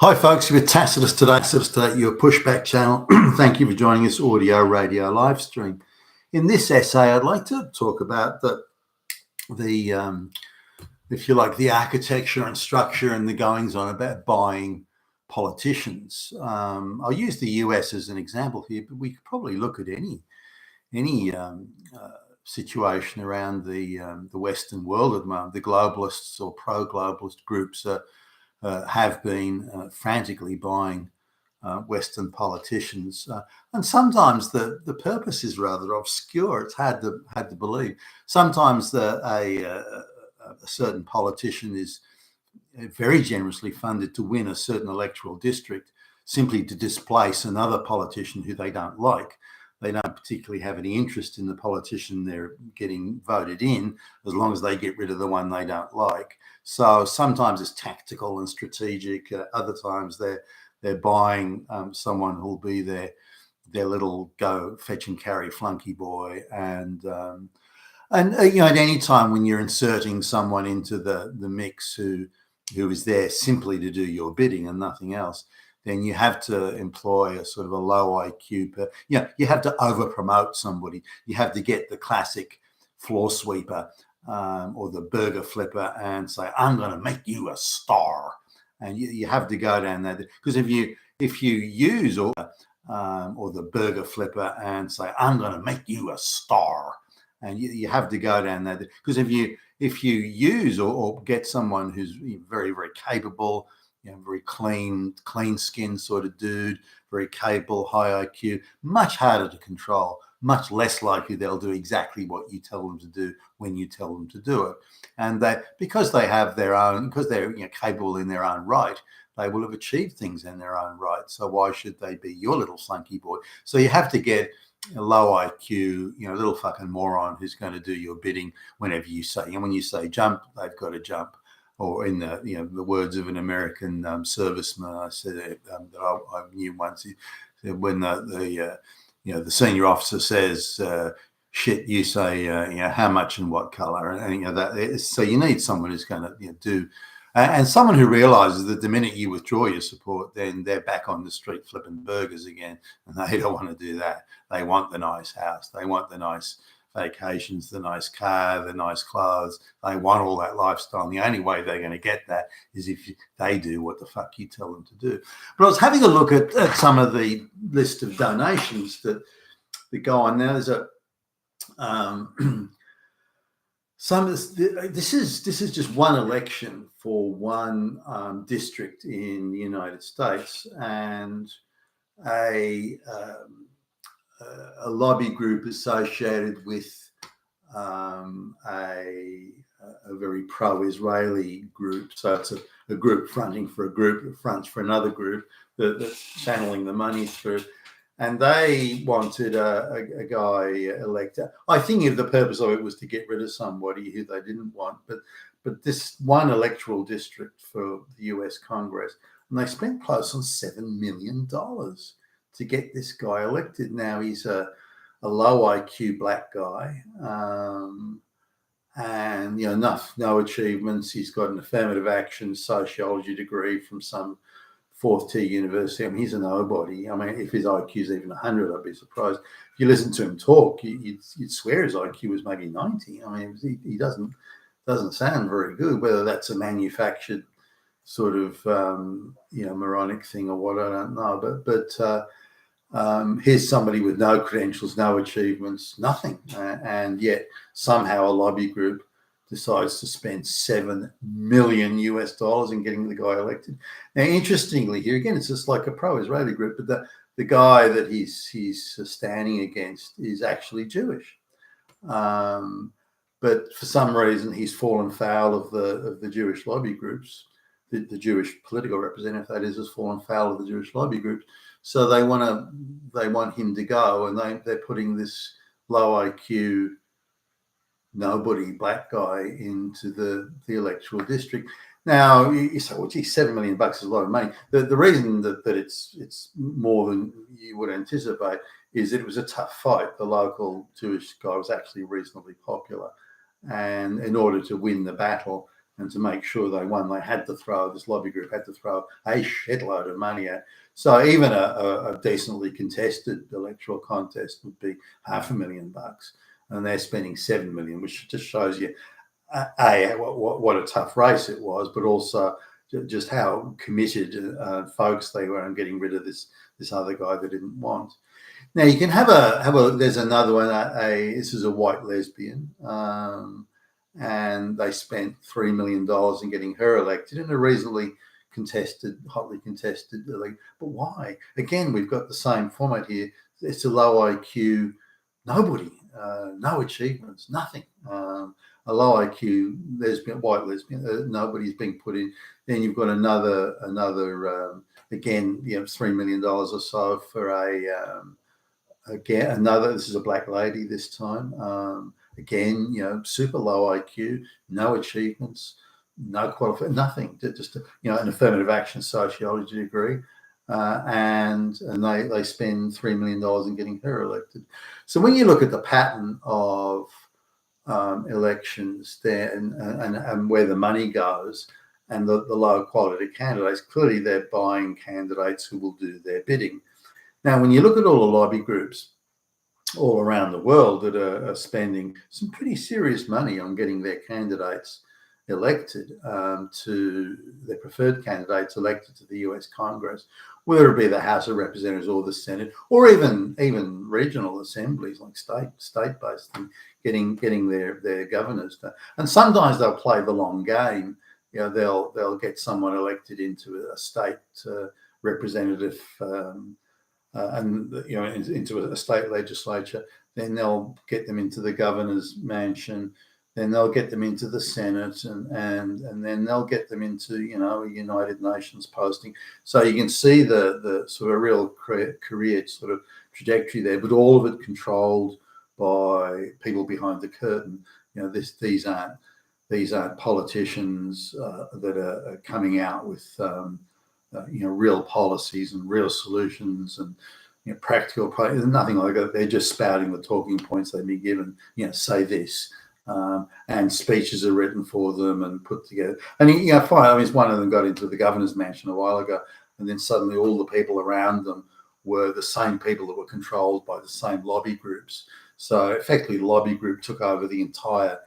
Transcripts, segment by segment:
Hi, folks. With Tacitus today, your pushback channel. Thank you for joining this audio radio live stream. In this essay, I'd like to talk about the if you like, the architecture and structure and the goings on about buying politicians. I'll use the US as an example here, but we could probably look at any situation around the Western world at the moment. The globalists or pro-globalist groups have been frantically buying Western politicians, and sometimes the purpose is rather obscure. It's hard to believe. Sometimes a certain politician is very generously funded to win a certain electoral district simply to displace another politician who they don't like. They don't particularly have any interest in the politician they're getting voted in, as long as they get rid of the one they don't like. So sometimes it's tactical and strategic. Other times they're buying someone who'll be their little go fetch and carry flunky boy. And at any time when you're inserting someone into the mix who is there simply to do your bidding and nothing else, then you have to employ a sort of a low IQ. You have to over promote somebody. You have to get the classic floor sweeper or the burger flipper and say, "I'm going to make you a star," and you have to go down that, because if you use or the burger flipper and say, "I'm going to make you a star," and you have to go down that, because if you use or get someone who's very, very capable, very clean skin sort of dude, very capable, high IQ, much harder to control, much less likely they'll do exactly what you tell them to do when you tell them to do it. And because they're capable in their own right, they will have achieved things in their own right. So why should they be your little flunky boy? So you have to get a low IQ, little fucking moron who's going to do your bidding whenever you say. And when you say jump, they've got to jump. Or in the words of an American serviceman, I said that I knew once, he said, when the senior officer says shit, you say how much and what color, and so you need someone who's going to do, and someone who realizes that the minute you withdraw your support, then they're back on the street flipping burgers again, and they don't want to do that. They want the nice house, they want the nice vacations, the nice car, the nice clothes. They want all that lifestyle. And the only way they're going to get that is if they do what the fuck you tell them to do. But I was having a look at some of the list of donations that go on now. There's this is just one election for one district in the United States, and a lobby group associated with a very pro-Israeli group. So it's a group fronting for a group that fronts for another group that's channeling the money through. And they wanted a guy elected. I think the purpose of it was to get rid of somebody who they didn't want. But this one electoral district for the US Congress, and they spent close on $7 million to get this guy elected. Now he's a low IQ black guy, and no achievements. He's got an affirmative action sociology degree from some fourth tier university. I mean, he's a nobody. I mean, if his IQ is even 100, I'd be surprised. If you listen to him talk, you'd swear his IQ was maybe 90. I mean, he doesn't sound very good. Whether that's a manufactured sort of moronic thing or what, I don't know. But here's somebody with no credentials, no achievements, nothing, and yet somehow a lobby group decides to spend $7 million in getting the guy elected. Now, interestingly, here again, it's just like a pro-Israeli group, but the guy that he's standing against is actually Jewish, but for some reason he's fallen foul of the Jewish lobby groups. The Jewish political representative, that is, has fallen foul of the Jewish lobby groups. So they want him to go, and they're putting this low IQ nobody black guy into the electoral district. Now you say, well, gee, $7 million is a lot of money. The reason that it's more than you would anticipate is that it was a tough fight. The local Jewish guy was actually reasonably popular, and in order to win the battle, and to make sure they won, this lobby group had to throw a shitload of money at. So even a decently contested electoral contest would be $500,000, and they're spending $7 million, which just shows you what a tough race it was, but also just how committed folks they were on getting rid of this other guy they didn't want. Now you can have a. There's another one. This is a white lesbian, and they spent $3 million in getting her elected in a reasonably hotly contested elite. But why? Again, we've got the same format here. It's a low IQ, nobody, no achievements, nothing. A low IQ white lesbian, nobody's being put in. Then you've got another again, $3 million or so for this is a black lady this time. Again, super low IQ, no achievements, no qualification, nothing. Just an affirmative action sociology degree, and they spend $3 million in getting her elected. So when you look at the pattern of elections there and where the money goes and the low quality candidates, clearly they're buying candidates who will do their bidding. Now, when you look at all the lobby groups all around the world that are spending some pretty serious money on getting their candidates elected, to their preferred candidates elected to the US Congress, whether it be the House of Representatives or the Senate, or even regional assemblies like state-based, and getting their governors done. And sometimes they'll play the long game. They'll get someone elected into a state representative and into a state legislature. Then they'll get them into the governor's mansion. Then they'll get them into the Senate, and then they'll get them into a United Nations posting. So you can see the sort of real career sort of trajectory there, but all of it controlled by people behind the curtain. These aren't politicians that are coming out with real policies and real solutions and practical. Nothing like that. They're just spouting the talking points they've been given. Say this. And speeches are written for them and put together. And one of them got into the governor's mansion a while ago, and then suddenly all the people around them were the same people that were controlled by the same lobby groups. So effectively, the lobby group took over the entire,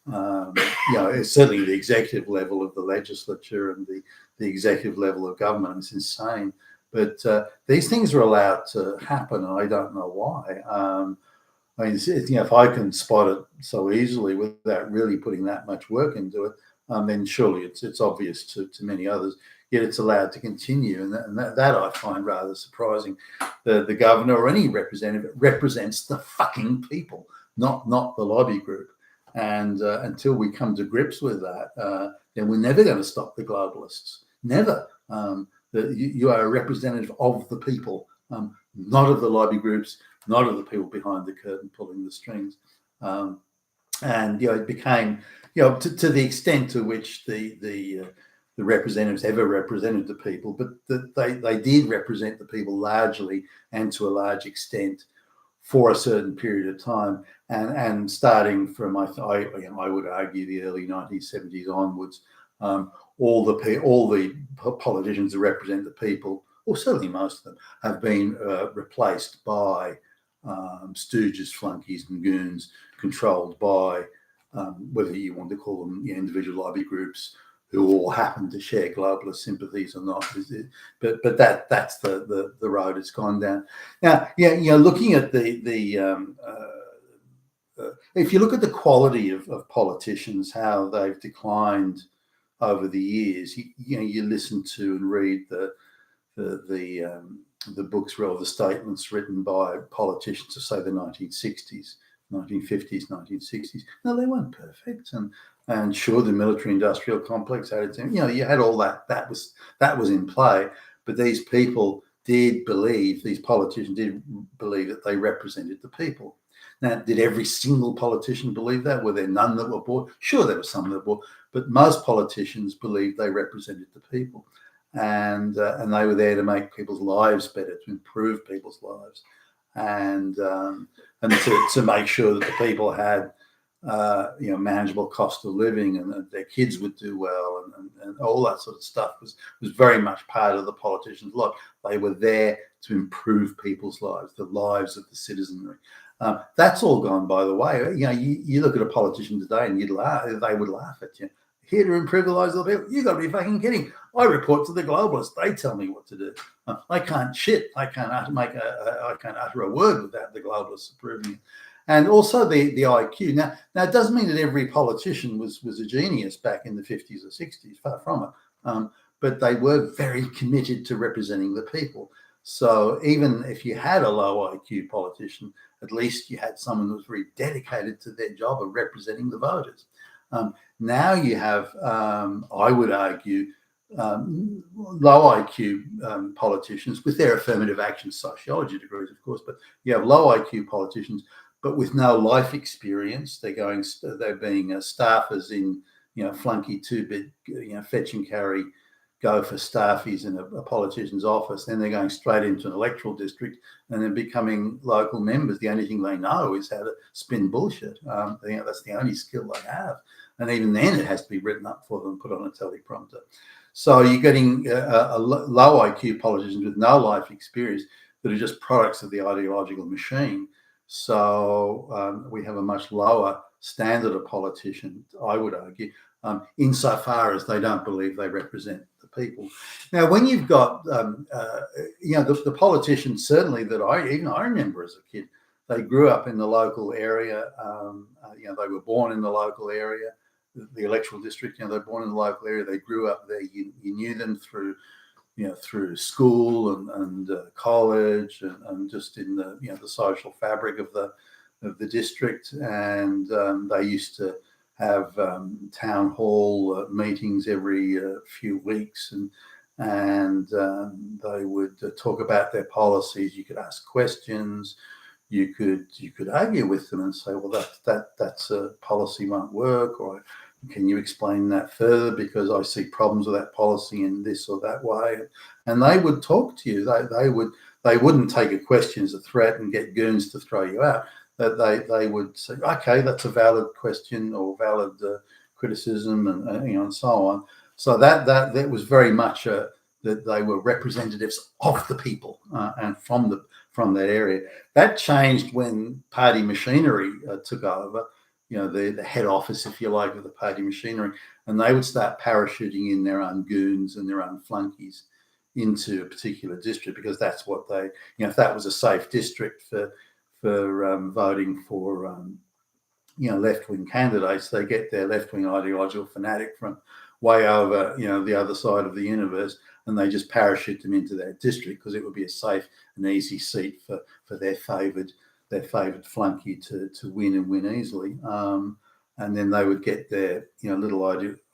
certainly the executive level of the legislature and the executive level of government. It's insane. But these things are allowed to happen, and I don't know why. If I can spot it so easily without really putting that much work into it, then surely it's obvious to many others. Yet it's allowed to continue, and that I find rather surprising. The governor or any representative represents the fucking people, not the lobby group. And until we come to grips with that, then we're never going to stop the globalists. Never. You are a representative of the people, not of the lobby groups, not of the people behind the curtain pulling the strings. It became, to the extent to which the representatives ever represented the people, but they did represent the people largely and to a large extent for a certain period of time, and starting from I would argue the early 1970s onwards, all the politicians that represent the people, or certainly most of them, have been replaced by stooges, flunkies, and goons controlled by whether you want to call them individual lobby groups who all happen to share globalist sympathies or not. But that's the road it's gone down. Now, looking at if you look at the quality of politicians, how they've declined over the years, you listen to and read the books or the statements written by politicians of, say, the 1960s, 1950s, 1960s. No, they weren't perfect, and sure, the military-industrial complex had its, you had all that was in play, but these politicians did believe that they represented the people. Now, did every single politician believe that? Were there none that were bought? Sure, there were some that were bought, but most politicians believed they represented the people. And they were there to make people's lives better, to improve people's lives, and to make sure that the people had manageable cost of living, and that their kids would do well, and all that sort of stuff was very much part of the politicians' life. They were there to improve people's lives, the lives of the citizenry. That's all gone by the way. You look at a politician today and they would laugh at you. Here to improve the lives of the people? You got to be fucking kidding! I report to the globalists; they tell me what to do. I can't shit. I can't utter a word without the globalists approving it. And also the IQ. Now it doesn't mean that every politician was a genius back in the 50s or 60s. Far from it. But they were very committed to representing the people. So even if you had a low IQ politician, at least you had someone who was very dedicated to their job of representing the voters. Now you have, I would argue, low IQ politicians with their affirmative action sociology degrees, of course, but you have low IQ politicians, but with no life experience. They're being staffers in, flunky 2-bit, fetch and carry, go for staffies in a politician's office. Then they're going straight into an electoral district and then becoming local members. The only thing they know is how to spin bullshit. That's the only skill they have. And even then it has to be written up for them, put on a teleprompter. So you're getting a low IQ politicians with no life experience that are just products of the ideological machine. So we have a much lower standard of politician, I would argue, insofar as they don't believe they represent the people. Now, when you've got, the politicians certainly that I remember as a kid, they grew up in the local area. They were born in the local area, the electoral district. They were born in the local area. They grew up there. You knew them through school and college and just in the social fabric of the district. And they used to have town hall meetings every few weeks, and they would talk about their policies. You could ask questions. You could argue with them and say, well, that's a policy won't work, or can you explain that further, because I see problems with that policy in this or that way. And they would talk to you. They wouldn't take a question as a threat and get goons to throw you out. That they would say, okay, that's a valid question or valid criticism, and so on. So that was very much that they were representatives of the people and from that area. That changed when party machinery took over. The head office, if you like, of the party machinery, and they would start parachuting in their own goons and their own flunkies into a particular district, because that's what they, if that was a safe district for voting for, left-wing candidates, they get their left-wing ideological fanatic from way over, the other side of the universe, and they just parachute them into that district because it would be a safe and easy seat for their favoured flunky to win and win easily. And then they would get their little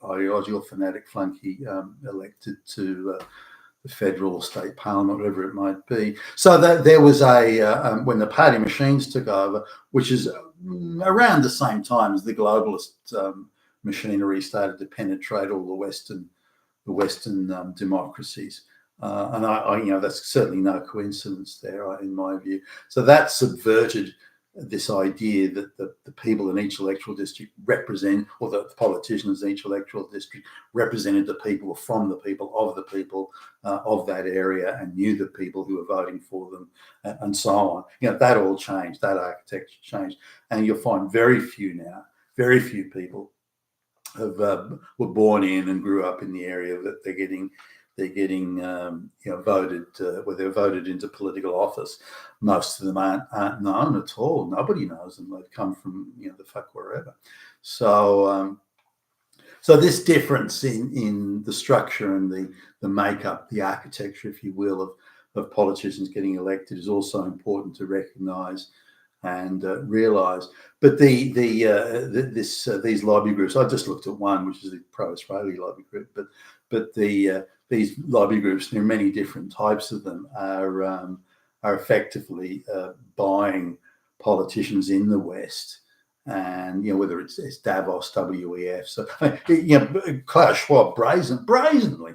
ideological fanatic flunky elected to the federal or state parliament, whatever it might be. So that there was when the party machines took over, which is around the same time as the globalist machinery started to penetrate all the Western democracies. And I that's certainly no coincidence there, in my view. So that subverted this idea that the people in each electoral district represent, or the politicians in each electoral district represented the people, or from the people, of that area, and knew the people who were voting for them, and so on. That all changed. That architecture changed, and you'll find very few people were born in and grew up in the area that they're getting voted, where they're voted into political office. Most of them aren't known at all. Nobody knows them. They've come from the fuck wherever. So so this difference in the structure and the makeup, the architecture, if you will, of politicians getting elected is also important to recognise and realise. But these lobby groups, I just looked at one, which is the pro-Australia lobby group, but these lobby groups, there are many different types of them, are effectively buying politicians in the West, and whether it's Davos, WEF. So Klaus Schwab brazenly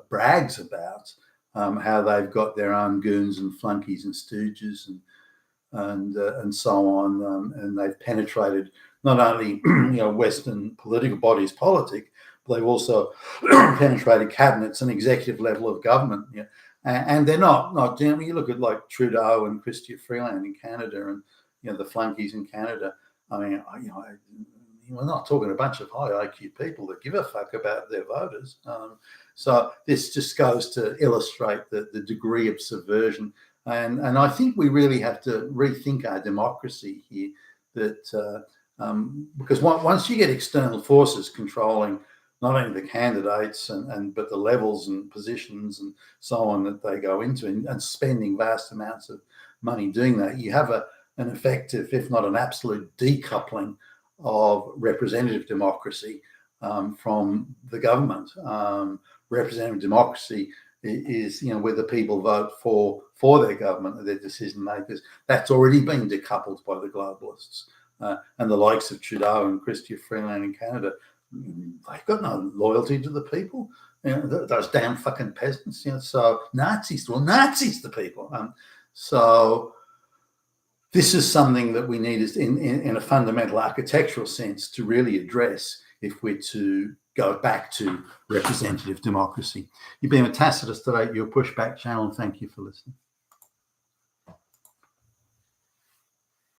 brags about how they've got their own goons and flunkies and stooges and so on, and they've penetrated not only Western political bodies, but they've also penetrated cabinets and executive level of government. And they're not. You look at like Trudeau and Chrystia Freeland in Canada, and the flunkies in Canada. I mean, we're not talking a bunch of high IQ people that give a fuck about their voters. So this just goes to illustrate the degree of subversion. And I think we really have to rethink our democracy here. Because once you get external forces controlling not only the candidates but the levels and positions and so on that they go into, and spending vast amounts of money doing that, you have an effective, if not an absolute, decoupling of representative democracy from the government. Representative democracy is where the people vote for their government, their decision makers. That's already been decoupled by the globalists, and the likes of Trudeau and Chrystia Freeland in Canada. They've got no loyalty to the people. Those damn fucking peasants. So Nazis, the people. So this is something that we need in a fundamental architectural sense to really address if we're to go back to representative democracy. You've been with Tacitus today, your Pushback channel, and thank you for listening.